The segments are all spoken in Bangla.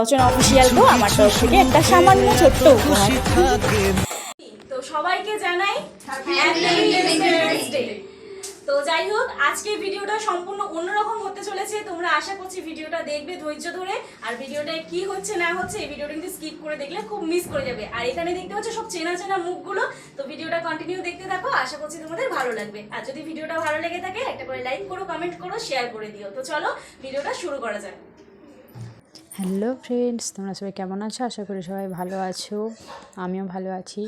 রচনা অফিসিয়ালকেও আমার তরফ থেকে একটা সামান্য ছোট্ট উপহার। তো সবাইকে জানাই হ্যাপি ইন্ডিপেন্ডেন্স ডে। তো যাই হোক, আজকে ভিডিওটা সম্পূর্ণ অন্যরকম হতে চলেছে। তোমরা আশা করছি ভিডিওটা দেখবে ধৈর্য ধরে। আর ভিডিওটায় কি হচ্ছে না হচ্ছে এই ভিডিওটা কিন্তু স্কিপ করে দেখলে খুব মিস করে যাবে। আর এখানে দেখতে পাচ্ছ সব চেনা চেনা মুখগুলো। তো ভিডিওটা কন্টিনিউ দেখতে থাকো, আশা করছি তোমাদের ভালো লাগবে। আর যদি ভিডিওটা ভালো লেগে থাকে একটা করে লাইক করো, কমেন্ট করো, শেয়ার করে দিও। তো চলো ভিডিওটা শুরু করা যাক। হ্যালো ফ্রেন্ডস, তোমরা সবাই কেমন আছো? আশা করি সবাই ভালো আছো, আমিও ভালো আছি।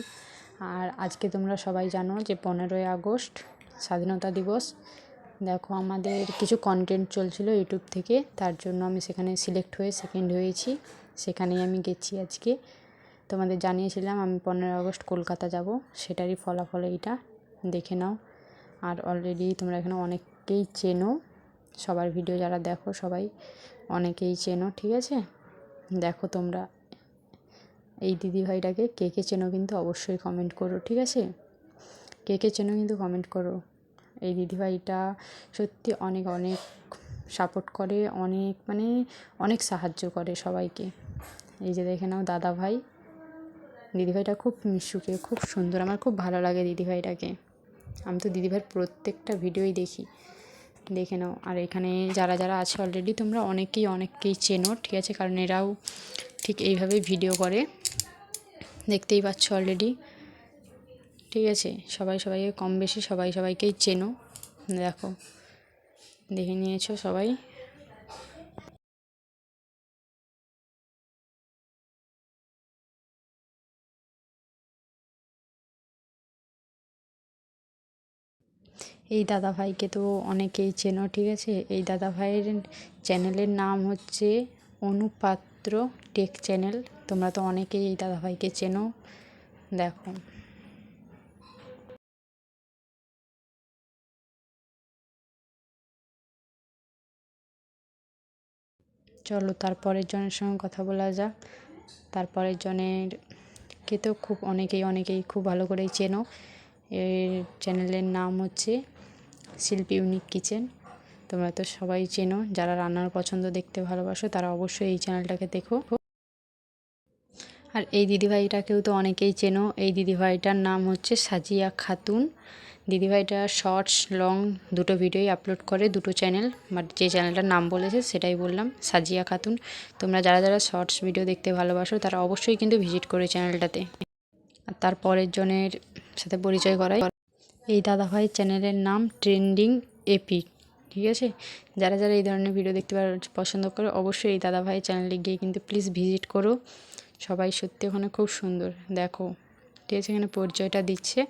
আর আজকে তোমরা সবাই জানো যে 15ই আগস্ট স্বাধীনতা দিবস। দেখো, আমাদের কিছু কন্টেন্ট চলছিল ইউটিউব থেকে, তার জন্য আমি সেখানে সিলেক্ট হয়ে সেকেন্ড হয়েছি। সেখানেই আমি গেছি আজকে। তোমাদের জানিয়েছিলাম আমি 15ই আগস্ট কলকাতা যাব, সেটারই ফলাফল এইটা, দেখে নাও। আর অলরেডি তোমরা এখানে অনেককেই চেনো, সবার ভিডিও যারা দেখো সবাই অনেকেই চেনো, ঠিক আছে? দেখো তোমরা এই দিদিভাইটাকে কে কে চেনো কিন্তু অবশ্যই কমেন্ট করো, ঠিক আছে? কে কে চেনো কিন্তু কমেন্ট করো। এই দিদিভাইটা সত্যি অনেক অনেক সাপোর্ট করে, অনেক মানে অনেক সাহায্য করে সবাইকে। এই যে দেখে নাও দাদা ভাই, দিদিভাইটা খুব মিশুকে, খুব সুন্দর, আমার খুব ভালো লাগে দিদিভাইটাকে। আমি তো দিদিভাইয়ের প্রত্যেকটা ভিডিওই দেখি, দেখে নাও। আর এখানে যারা যারা আছে অলরেডি তোমরা অনেকেই চেনো, ঠিক আছে? কারণ এরাও ঠিক এইভাবেই ভিডিও করে, দেখতেই পাচ্ছ অলরেডি, ঠিক আছে? সবাইকে কম বেশি সবাইকেই চেনো। দেখো, দেখে নিয়েছো সবাই। এই দাদা ভাইকে তো অনেকেই চেনো, ঠিক আছে? এই দাদা ভাইয়ের চ্যানেলের নাম হচ্ছে অনুপাত্র টেক চ্যানেল। তোমরা তো অনেকেই এই দাদা ভাইকে চেনো। দেখো, চলো তারপরের জনের সঙ্গে কথা বলা যাক। তারপরের জনের কে তো খুব অনেকেই খুব ভালো করেই চেনো। এর চ্যানেলের নাম হচ্ছে শিল্পী ইউনিক কিচেন। তোমরা তো সবাই চেনো, যারা রান্নার পছন্দ দেখতে ভালোবাসো তারা অবশ্যই এই চ্যানেলটাকে দেখো। আর এই দিদিভাইটাকেও তো অনেকেই চেনো। এই দিদিভাইটার নাম হচ্ছে সাজিয়া খাতুন। দিদিভাইটা শর্টস লং দুটো ভিডিওই আপলোড করে, দুটো চ্যানেল, বাট যে চ্যানেলটার নাম বলেছে সেটাই বললাম, সাজিয়া খাতুন। তোমরা যারা যারা শর্টস ভিডিও দেখতে ভালোবাসো তারা অবশ্যই কিন্তু ভিজিট করো চ্যানেলটাতে। আর তারপরের জনের সাথে পরিচয় করাই, এই দাদাভাই চ্যানেলের নাম ট্রেন্ডিং এপি, ঠিক আছে? যারা যারা এই ধরনের ভিডিও দেখতে পছন্দ করে অবশ্যই এই দাদাভাই চ্যানেলে গিয়ে কিন্তু প্লিজ ভিজিট করো। সবাই সত্যি ওখানে খুব সুন্দর, দেখো, ঠিক আছে? এখানে পরিচয়টা দিচ্ছে।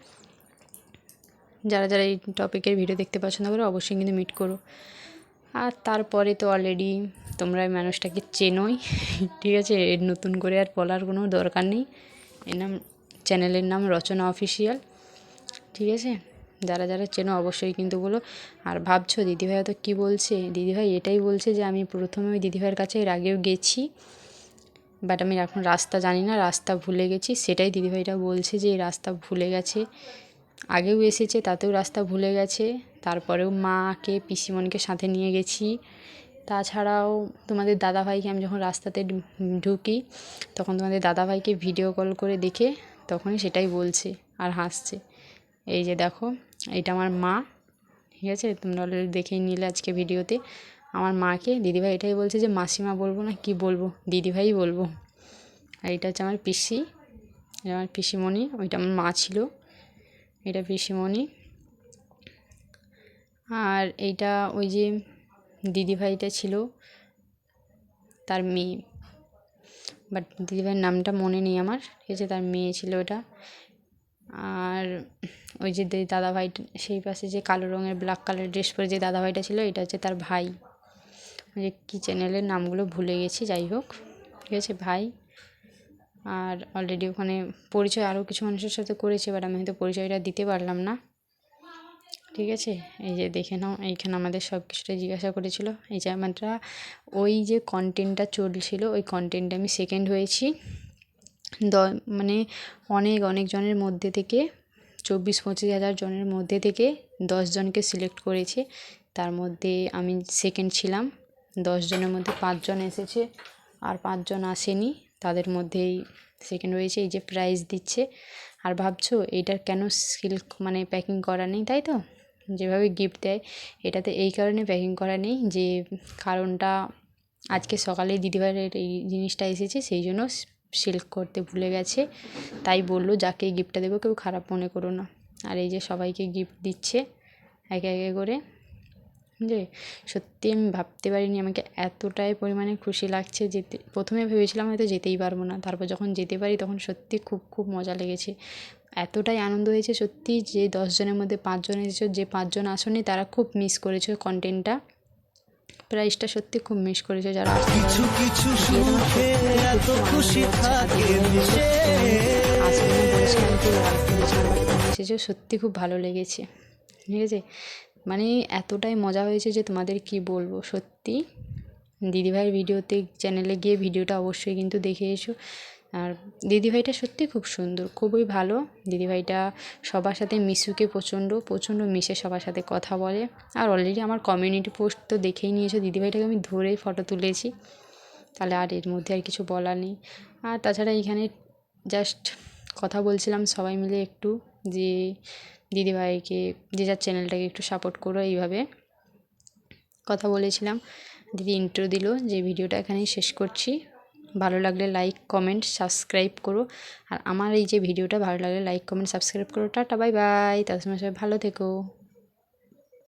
যারা যারা এই টপিকের ভিডিও দেখতে পছন্দ করো অবশ্যই কিন্তু মিট করো। আর তারপরে তো অলরেডি তোমরা এই মানুষটাকে চেনোই, ঠিক আছে? এর নতুন করে আর বলার কোনো দরকার নেই। এর নাম, চ্যানেলের নাম রচনা অফিসিয়াল, ঠিক আছে? যারা যারা চেনো অবশ্যই কিন্তু বলো। আর ভাবছো দিদিভাই তো কী বলছে, দিদিভাই এটাই বলছে যে আমি প্রথমে ওই দিদিভাইয়ের কাছে এর আগেও গেছি, বাট আমি এখন রাস্তা জানি না, রাস্তা ভুলে গেছি। সেটাই দিদিভাইটা বলছে যে এই রাস্তা ভুলে গেছে, আগেও এসেছে তাতেও রাস্তা ভুলে গেছে। তারপরেও মাকে পিসিমণিকে সাথে নিয়ে গেছি। তাছাড়াও তোমাদের দাদাভাইকে আমি যখন রাস্তাতে ঢুকি তখন তোমাদের দাদাভাইকে ভিডিও কল করে দেখে তখনই সেটাই বলছে আর হাসছে। এই যে দেখো, এইটা আমার মা, ঠিক আছে? তোমরা অলরেডি দেখেই নিলে আজকে ভিডিওতে। আমার মাকে দিদিভাই এটাই বলছে যে মাসিমা বলবো না কি বলবো, দিদিভাই বলবো। আর এটা হচ্ছে আমার পিসি, আমার পিসিমণি, ওইটা আমার মা ছিল, এটা পিসিমণি। আর এইটা ওই যে দিদিভাইটা ছিল তার মেয়ে, বাট দিদিভাইয়ের নামটা মনে নেই আমার, ঠিক আছে? তার মেয়ে ছিল ওটা। আর ওই যে দাদাভাই সেই পাশে যে কালো রঙের ব্ল্যাক কালারের ড্রেস পরে যে দাদাভাইটা ছিল এটা হচ্ছে তার ভাই। ওই যে কী চ্যানেলের নামগুলো ভুলে গেছি, যাই হোক, ঠিক আছে? ভাই। আর অলরেডি ওখানে পরিচয় আরও কিছু মানুষের সাথে করেছে, বাট আমি হয়তো পরিচয়টা দিতে পারলাম না, ঠিক আছে? এই যে দেখে নাও, এইখানে আমাদের সব কিছুটা জিজ্ঞাসা করেছিল। এই যে আমরা ওই যে কন্টেন্টটা চলছিল ওই কন্টেন্টে আমি সেকেন্ড হয়েছি। মানে অনেক জনের মধ্যে থেকে 24-25 হাজার জনের মধ্যে থেকে 10 জনকে সিলেক্ট করেছে, তার মধ্যে আমি সেকেন্ড ছিলাম। 10 জনের মধ্যে 5 জন এসেছে, আর 5 জন আসেনি, তাদের মধ্যেই সেকেন্ড হয়েছে। এই যে প্রাইজ দিচ্ছে। আর ভাবছো এইটার কেন সিল্ক মানে প্যাকিং করা নেই, তাই তো? যেভাবে গিফট দেয় এটাতে এই কারণে প্যাকিং করা নেই, যে কারণটা আজকে সকালে দিদিভাইয়ের এই জিনিসটা এসেছে, সেই জন্য সিল্ক করতে ভুলে গেছে, তাই বললো যাকে গিফটটা দেবো কেউ খারাপ মনে করো না। আর এই যে সবাইকে গিফট দিচ্ছে একে একে করে। যে সত্যি আমি ভাবতে পারিনি, আমাকে এতটাই পরিমাণে খুশি লাগছে। যেতে প্রথমে ভেবেছিলাম হয়তো যেতেই পারবো না, তারপর যখন যেতে পারি তখন সত্যি খুব খুব মজা লেগেছে। এতটাই আনন্দ হয়েছে সত্যি, যে 10 জনের মধ্যে 5 জন এসেছে, যে 5 জন আসেনি তারা খুব মিস করেছে কন্টেন্টটা, প্রাইসটা সত্যি খুব মিস করেছে যারা আসতে পারেনি। গিয়ে তোমার সত্যি খুব আনন্দ হচ্ছে। আর আসবে না বলেছিলাম, তো এসেছে, সত্যি খুব ভালো লেগেছে। ঠিক আছে, মানে এতটাই মজা হয়েছে যে তোমাদের কি বলবো। সত্যি দিদিভাইয়ের ভিডিওতে চ্যানেলে গিয়ে ভিডিওটা অবশ্যই কিন্তু দেখে এসো। আর দিদিভাইটা সত্যি খুব সুন্দর, খুবই ভালো দিদিভাইটা। সবার সাথে মিশুকে প্রচণ্ড মিশে সবার সাথে কথা বলে। আর অলরেডি আমার কমিউনিটি পোস্ট তো দেখেই নিয়েছো, দিদিভাইটাকে আমি ধরে ফটো তুলেছি, তাহলে আর এর মধ্যে আর কিছু বলার নেই। আর তাছাড়া এখানে জাস্ট কথা বলছিলাম সবাই মিলে একটু, যে দিদিভাইকে যে যার চ্যানেলটাকে একটু সাপোর্ট করো, এইভাবে কথা বলেছিলাম। দিদি ইন্ট্রো দিল, যে ভিডিওটা এখানেই শেষ করছি। ভালো লাগলে লাইক কমেন্ট সাবস্ক্রাইব করো। আর আমার এই যে ভিডিওটা ভালো লাগলে লাইক কমেন্ট সাবস্ক্রাইব করো। টাটা বাই বাই, তার সময় সবাই ভালো থেকো।